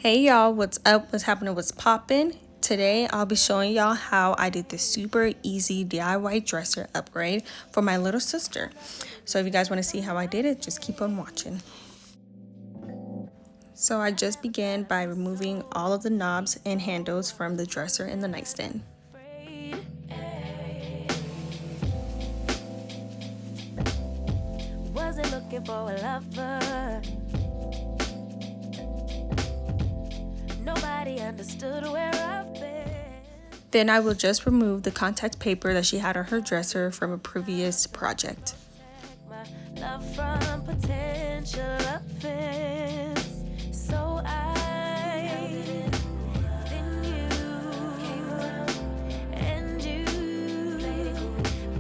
Hey y'all, what's up? What's happening? What's poppin'? Today I'll be showing y'all how I did this super easy DIY dresser upgrade for my little sister. So if you guys want to see how I did it, just keep on watching. So I just began by removing all of the knobs and handles from the dresser and the nightstand. Wasn't looking for a lover. Nobody understood where I've been. Then I will just remove the contact paper that she had on her dresser from a previous project. My love from potential offense. So I then you and you,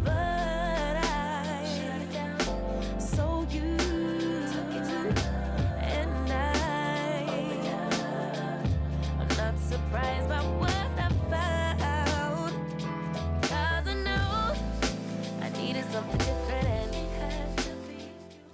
but I so you and I'm not surprised by what I found, because I know I needed something different and it had to be.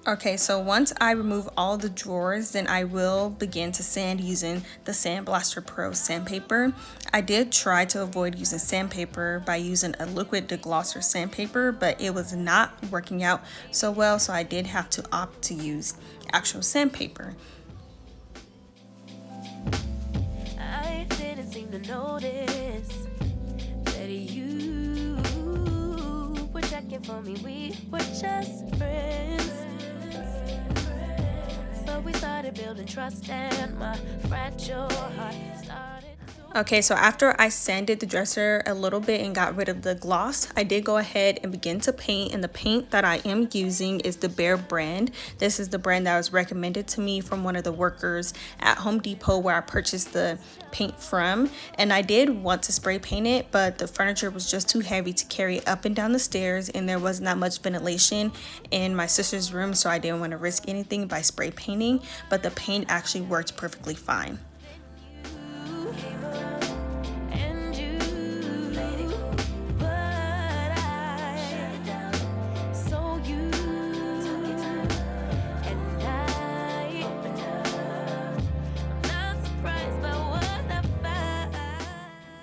Okay, so once I remove all the drawers, then I will begin to sand using the Sandblaster Pro sandpaper. I did try to avoid using sandpaper by using a liquid deglosser sandpaper, but it was not working out so well, so I did have to opt to use actual sandpaper. I didn't seem to notice that you were checking for me. We were just friends, but we started building trust and my fragile heart started. Okay, so after I sanded the dresser a little bit and got rid of the gloss, I did go ahead and begin to paint, and the paint that I am using is the Berh brand. This is the brand that was recommended to me from one of the workers at Home Depot where I purchased the paint from, and I did want to spray paint it, but the furniture was just too heavy to carry up and down the stairs, and there was not much ventilation in my sister's room, so I didn't want to risk anything by spray painting, but the paint actually worked perfectly fine.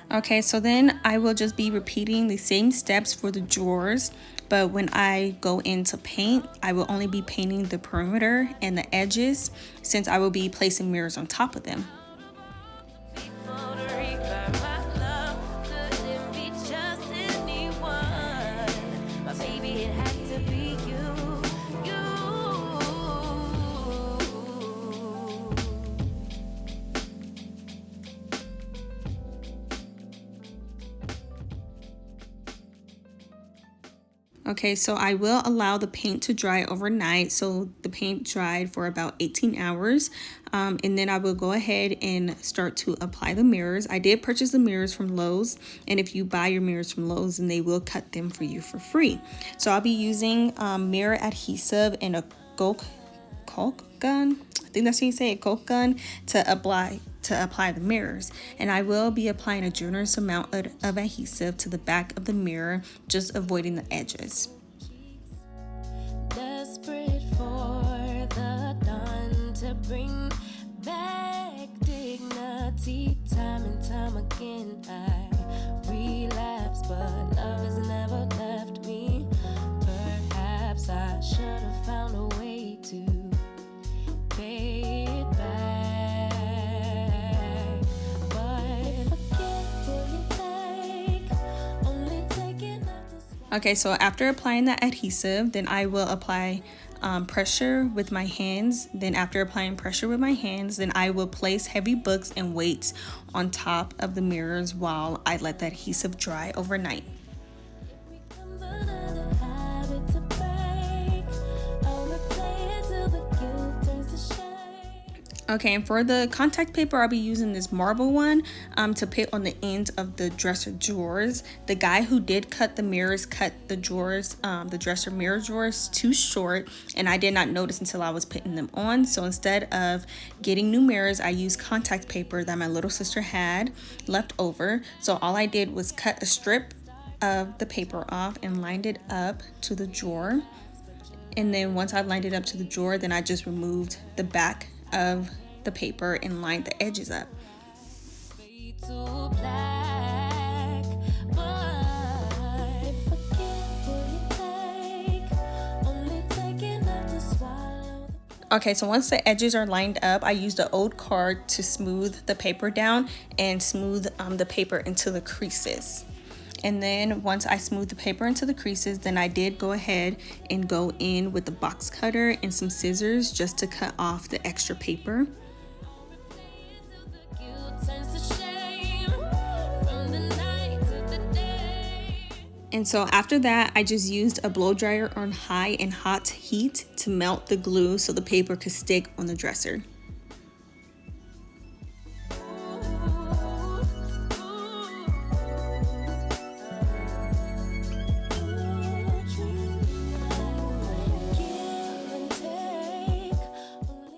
Okay, so then I will just be repeating the same steps for the drawers, but when I go into paint, I will only be painting the perimeter and the edges since I will be placing mirrors on top of them. Okay, so I will allow the paint to dry overnight. So the paint dried for about 18 hours. And then I will go ahead and start to apply the mirrors. I did purchase the mirrors from Lowe's. And if you buy your mirrors from Lowe's, then they will cut them for you for free. So I'll be using mirror adhesive and a Caulk Gun. I think that's how you say it, Caulk Gun, to apply the mirrors, and I will be applying a generous amount of adhesive to the back of the mirror, just avoiding the edges. Desperate for the dawn to bring back dignity, time and time again I relapse, but love has never left me. Perhaps I should have found a way to pay it back. Okay, so after applying that adhesive, then I will apply pressure with my hands. Then after applying pressure with my hands, then I will place heavy books and weights on top of the mirrors while I let the adhesive dry overnight. Okay, and for the contact paper, I'll be using this marble one to put on the ends of the dresser drawers. The guy who did cut the mirrors cut the drawers, the dresser mirror drawers too short, and I did not notice until I was putting them on. So instead of getting new mirrors, I used contact paper that my little sister had left over. So all I did was cut a strip of the paper off and lined it up to the drawer. And then once I lined it up to the drawer, then I just removed the back of the paper and line the edges up. Fade to black, but if I get what you take, only take enough to swallow. Okay, so once the edges are lined up, I used the old card to smooth the paper down and smooth the paper into the creases. And then once I smoothed the paper into the creases, then I did go ahead and go in with the box cutter and some scissors just to cut off the extra paper. And so after that, I just used a blow dryer on high and hot heat to melt the glue so the paper could stick on the dresser.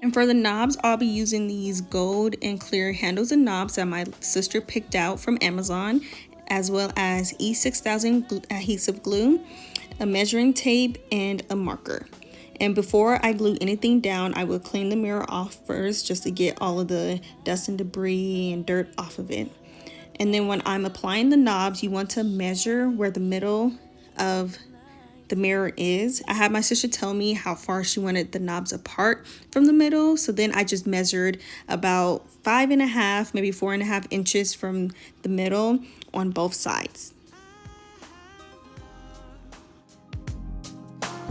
And for the knobs, I'll be using these gold and clear handles and knobs that my sister picked out from Amazon, as well as E6000 adhesive glue, a measuring tape, and a marker. And before I glue anything down, I will clean the mirror off first just to get all of the dust and debris and dirt off of it. And then when I'm applying the knobs, you want to measure where the middle of the mirror is. I had my sister tell me how far she wanted the knobs apart from the middle, so then I just measured about 5.5, maybe 4.5 inches from the middle on both sides.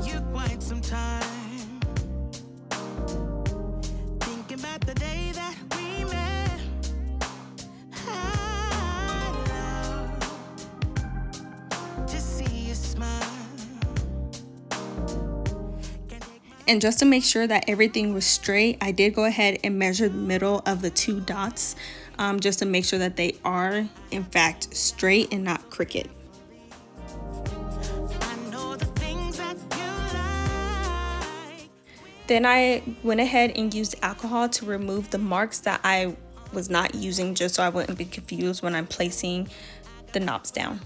You quite some time thinking about the day that we met. I love to see you smile. And just to make sure that everything was straight, I did go ahead and measure the middle of the 2 dots just to make sure that they are in fact straight and not crooked. Then I went ahead and used alcohol to remove the marks that I was not using, just so I wouldn't be confused when I'm placing the knobs down.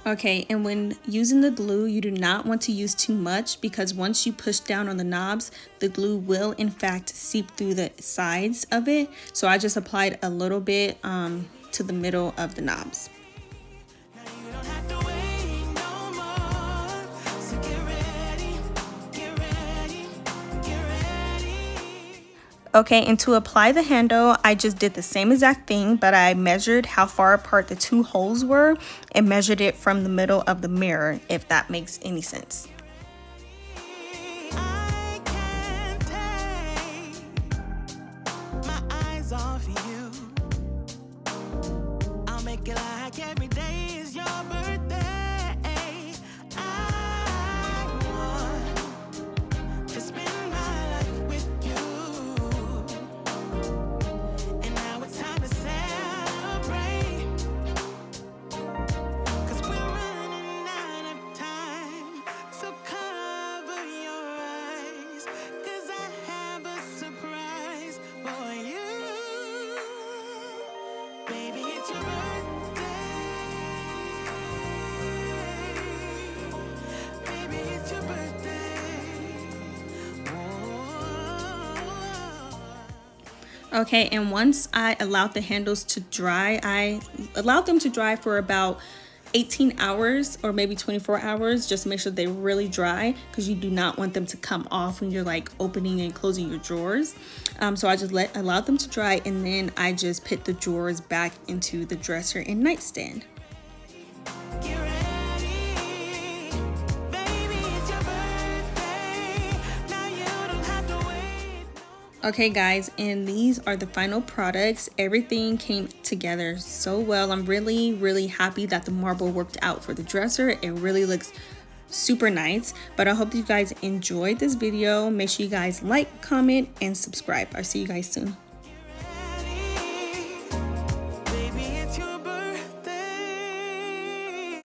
Okay, and when using the glue, you do not want to use too much, because once you push down on the knobs, the glue will in fact seep through the sides of it. So I just applied a little bit to the middle of the knobs. Okay, and to apply the handle, I just did the same exact thing, but I measured how far apart the 2 holes were and measured it from the middle of the mirror, if that makes any sense. I can't take my eyes off you. I'll make it like every day is your birthday. I want to spend my life with you. And now it's time to celebrate, 'cause we're running out of time. So cover your eyes, 'cause I have a surprise for you. Baby, it's your birthday. Baby, it's your birthday. Oh. Okay, and once I allowed the handles to dry, I allowed them to dry for about 18 hours or maybe 24 hours, just to make sure they're really dry, because you do not want them to come off when you're like opening and closing your drawers. So I just allowed them to dry, and then I just put the drawers back into the dresser and nightstand. Get ready. Baby, it's your birthday. Now you don't have to wait. Okay guys, and these are the final products. Everything came together so well. I'm really happy that the marble worked out for the dresser. It really looks super nice. But I hope you guys enjoyed this video. Make sure you guys like, comment, and subscribe. I'll see you guys soon.